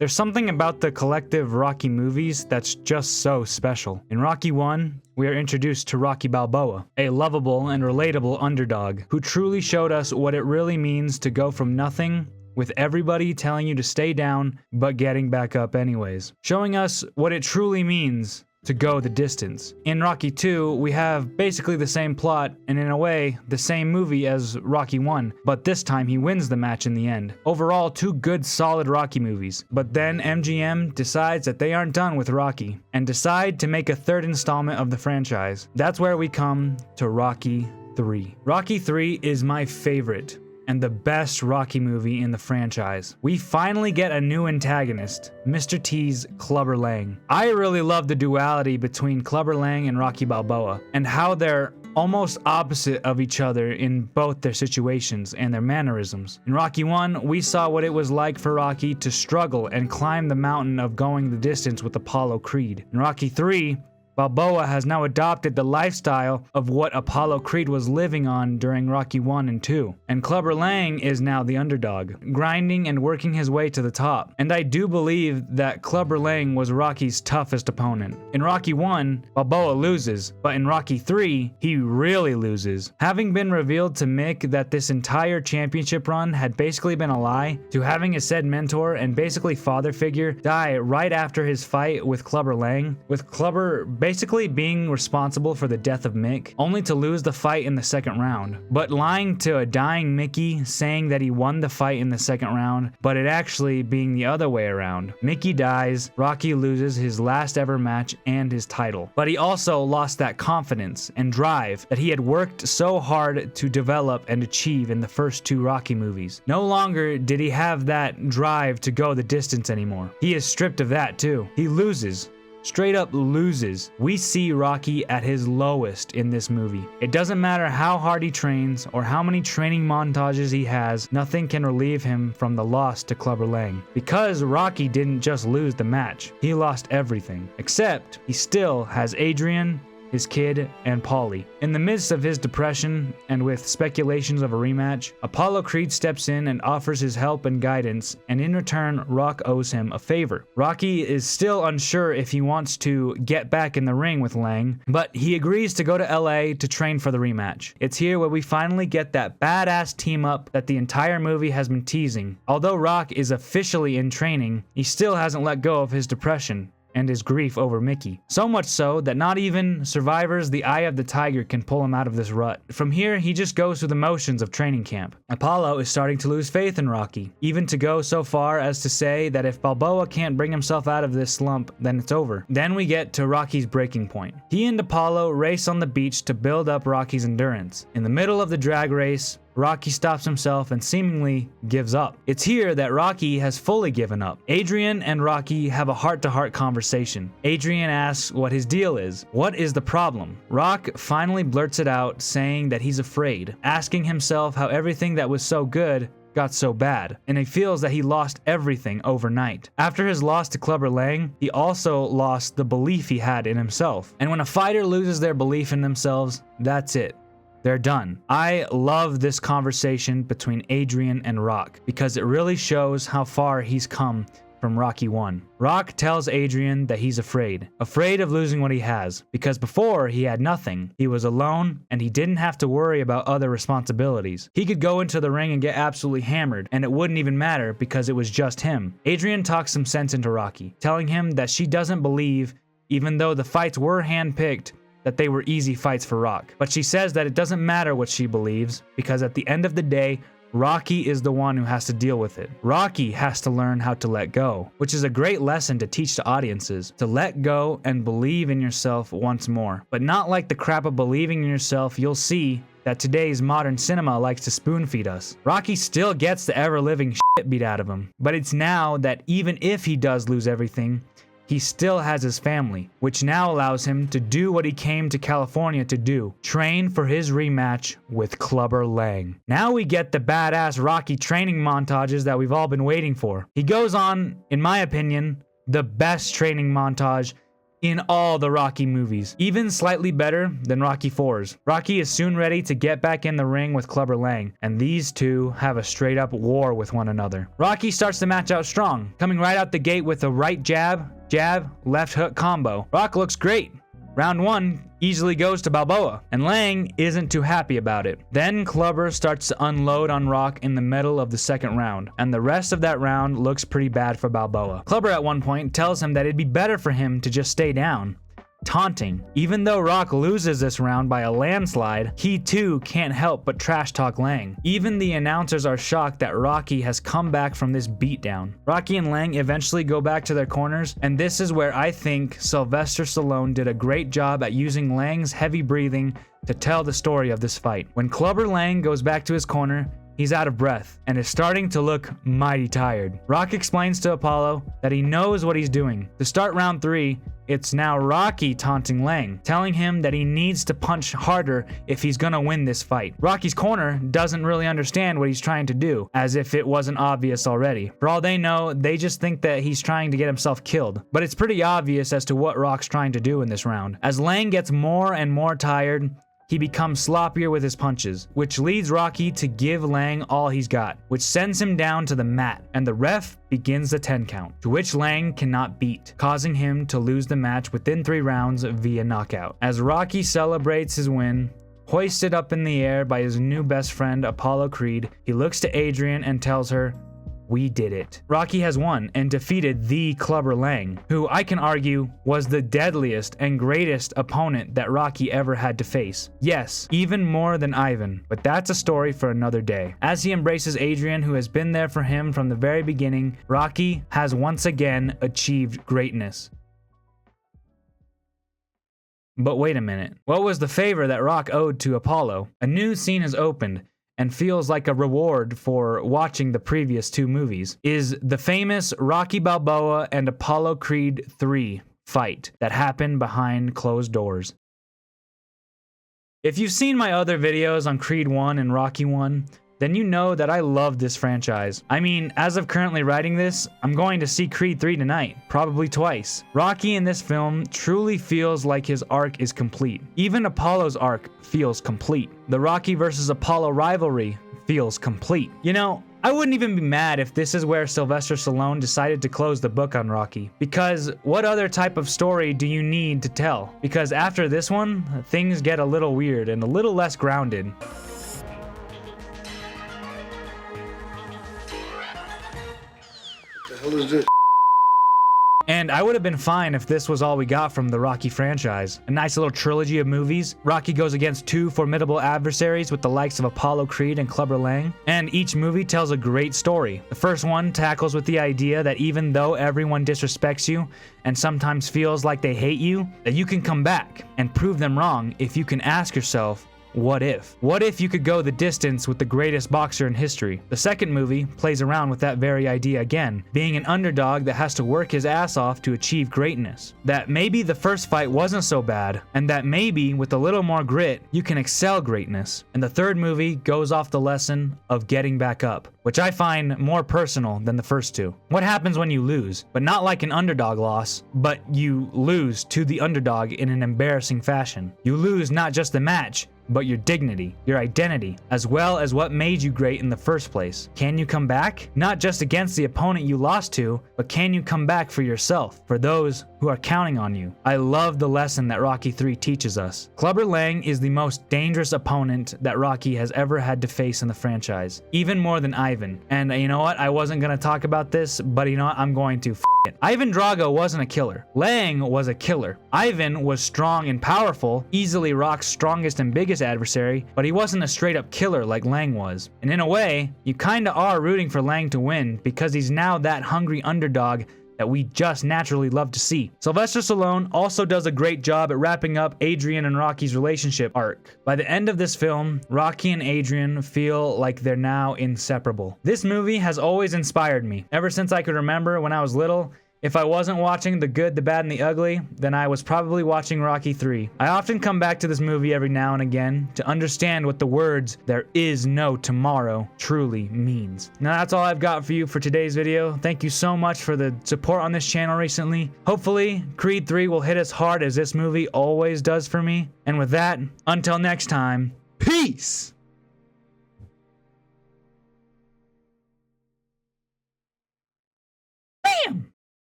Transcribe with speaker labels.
Speaker 1: There's something about the collective Rocky movies that's just so special. In Rocky 1, we are introduced to Rocky Balboa, a lovable and relatable underdog who truly showed us what it really means to go from nothing with everybody telling you to stay down but getting back up anyways, showing us what it truly means to go the distance. In Rocky 2, we have basically the same plot and in a way the same movie as Rocky 1, but this time he wins the match in the end. Overall, two good solid Rocky movies, but then MGM decides that they aren't done with Rocky and decide to make a third installment of the franchise. That's where we come to Rocky 3. Rocky 3 is my favorite and the best Rocky movie in the franchise. We finally get a new antagonist, Mr. T's Clubber Lang. I really love the duality between Clubber Lang and Rocky Balboa, and how they're almost opposite of each other in both their situations and their mannerisms. In Rocky 1, we saw what it was like for Rocky to struggle and climb the mountain of going the distance with Apollo Creed. In Rocky 3, Balboa has now adopted the lifestyle of what Apollo Creed was living on during Rocky 1 and 2. And Clubber Lang is now the underdog, grinding and working his way to the top. And I do believe that Clubber Lang was Rocky's toughest opponent. In Rocky 1, Balboa loses, but in Rocky 3, he really loses. Having been revealed to Mick that this entire championship run had basically been a lie, to having a said mentor and basically father figure die right after his fight with Clubber Lang, with Clubber basically being responsible for the death of Mick, only to lose the fight in the second round. But lying to a dying Mickey, saying that he won the fight in the second round, but it actually being the other way around. Mickey dies, Rocky loses his last ever match and his title. But he also lost that confidence and drive that he had worked so hard to develop and achieve in the first two Rocky movies. No longer did he have that drive to go the distance anymore. He is stripped of that too. He loses. Straight up loses. We see Rocky at his lowest in this movie. It doesn't matter how hard he trains or how many training montages he has, nothing can relieve him from the loss to Clubber Lang. Because Rocky didn't just lose the match, he lost everything. Except he still has Adrian, his kid, and Paulie. In the midst of his depression, and with speculations of a rematch, Apollo Creed steps in and offers his help and guidance, and in return, Rock owes him a favor. Rocky is still unsure if he wants to get back in the ring with Lang, but he agrees to go to LA to train for the rematch. It's here where we finally get that badass team up that the entire movie has been teasing. Although Rock is officially in training, he still hasn't let go of his depression and his grief over Mickey. So much so that not even Survivor's The Eye of the Tiger can pull him out of this rut. From here, he just goes through the motions of training camp. Apollo is starting to lose faith in Rocky, even to go so far as to say that if Balboa can't bring himself out of this slump, then it's over. Then we get to Rocky's breaking point. He and Apollo race on the beach to build up Rocky's endurance. In the middle of the drag race, Rocky stops himself and seemingly gives up. It's here that Rocky has fully given up. Adrian and Rocky have a heart-to-heart conversation. Adrian asks what his deal is. What is the problem? Rock finally blurts it out, saying that he's afraid, asking himself how everything that was so good got so bad, and he feels that he lost everything overnight. After his loss to Clubber Lang, he also lost the belief he had in himself. And when a fighter loses their belief in themselves, that's it. They're done. I love this conversation between Adrian and Rock because it really shows how far he's come from Rocky 1. Rock tells Adrian that he's afraid of losing what he has, because before he had nothing. He was alone and he didn't have to worry about other responsibilities. He could go into the ring and get absolutely hammered and it wouldn't even matter because it was just him. Adrian talks some sense into Rocky, telling him that she doesn't believe, even though the fights were handpicked, that they were easy fights for Rock. But she says that it doesn't matter what she believes, because at the end of the day, Rocky is the one who has to deal with it. Rocky has to learn how to let go, which is a great lesson to teach to audiences, to let go and believe in yourself once more. But not like the crap of believing in yourself you'll see that today's modern cinema likes to spoon feed us. Rocky still gets the ever-living shit beat out of him, but it's now that even if he does lose everything, he still has his family, which now allows him to do what he came to California to do, train for his rematch with Clubber Lang. Now we get the badass Rocky training montages that we've all been waiting for. He goes on, in my opinion, the best training montage in all the Rocky movies, even slightly better than Rocky 4's. Rocky is soon ready to get back in the ring with Clubber Lang, and these two have a straight up war with one another. Rocky starts the match out strong, coming right out the gate with a right jab, left hook combo. Rock looks great. Round 1 easily goes to Balboa, and Lang isn't too happy about it. Then Clubber starts to unload on Rock in the middle of the second round, and the rest of that round looks pretty bad for Balboa. Clubber at one point tells him that it'd be better for him to just stay down, taunting. Even though Rock loses this round by a landslide, he too can't help but trash talk Lang. Even the announcers are shocked that Rocky has come back from this beatdown. Rocky and Lang eventually go back to their corners, and this is where I think Sylvester Stallone did a great job at using Lang's heavy breathing to tell the story of this fight. When Clubber Lang goes back to his corner, he's out of breath and is starting to look mighty tired. Rock explains to Apollo that he knows what he's doing. To start round 3, it's now Rocky taunting Lang, telling him that he needs to punch harder if he's gonna win this fight. Rocky's corner doesn't really understand what he's trying to do, as if it wasn't obvious already. For all they know, they just think that he's trying to get himself killed. But it's pretty obvious as to what Rock's trying to do in this round. As Lang gets more and more tired, he becomes sloppier with his punches, which leads Rocky to give Lang all he's got, which sends him down to the mat, and the ref begins the 10 count, to which Lang cannot beat, causing him to lose the match within 3 rounds via knockout. As Rocky celebrates his win, hoisted up in the air by his new best friend Apollo Creed, he looks to Adrian and tells her, "We did it." Rocky has won and defeated the Clubber Lang, who I can argue was the deadliest and greatest opponent that Rocky ever had to face. Yes, even more than Ivan, but that's a story for another day. As he embraces Adrian, who has been there for him from the very beginning, Rocky has once again achieved greatness. But wait a minute, what was the favor that Rock owed to Apollo? A new scene has opened, and feels like a reward for watching the previous 2 movies, is the famous Rocky Balboa and Apollo Creed 3 fight that happened behind closed doors. If you've seen my other videos on Creed 1 and Rocky 1, then you know that I love this franchise. I mean, as of currently writing this, I'm going to see Creed 3 tonight, probably twice. Rocky in this film truly feels like his arc is complete. Even Apollo's arc feels complete. The Rocky versus Apollo rivalry feels complete. You know, I wouldn't even be mad if this is where Sylvester Stallone decided to close the book on Rocky. Because what other type of story do you need to tell? Because after this one, things get a little weird and a little less grounded.
Speaker 2: What the hell is this?
Speaker 1: And I would have been fine if this was all we got from the Rocky franchise. A nice little trilogy of movies. Rocky goes against 2 formidable adversaries with the likes of Apollo Creed and Clubber Lang. And each movie tells a great story. The first one tackles with the idea that even though everyone disrespects you and sometimes feels like they hate you, that you can come back and prove them wrong if you can ask yourself, what if? What if you could go the distance with the greatest boxer in history? The second movie plays around with that very idea again, being an underdog that has to work his ass off to achieve greatness. That maybe the first fight wasn't so bad, and that maybe with a little more grit, you can excel greatness. And the third movie goes off the lesson of getting back up, which I find more personal than the first 2. What happens when you lose? But not like an underdog loss, but you lose to the underdog in an embarrassing fashion. You lose not just the match, but your dignity, your identity, as well as what made you great in the first place. Can you come back? Not just against the opponent you lost to, but can you come back for yourself, for those who are counting on you? I love the lesson that Rocky 3 teaches us. Clubber Lang is the most dangerous opponent that Rocky has ever had to face in the franchise, even more than Ivan. And you know what? I wasn't gonna talk about this, but you know what? I'm going to. It. Ivan Drago wasn't a killer. Lang was a killer. Ivan was strong and powerful, easily Rock's strongest and biggest adversary, but he wasn't a straight up killer like Lang was. And in a way, you kinda are rooting for Lang to win because he's now that hungry underdog that we just naturally love to see. Sylvester Stallone also does a great job at wrapping up Adrian and Rocky's relationship arc. By the end of this film, Rocky and Adrian feel like they're now inseparable. This movie has always inspired me. Ever since I could remember when I was little, If I wasn't watching The Good, the Bad, and the Ugly, then I was probably watching Rocky 3. I often come back to this movie every now and again to understand what the words "there is no tomorrow" truly means. Now that's all I've got for you for today's video. Thank you so much for the support on this channel recently. Hopefully, Creed 3 will hit as hard as this movie always does for me. And with that, until next time, peace!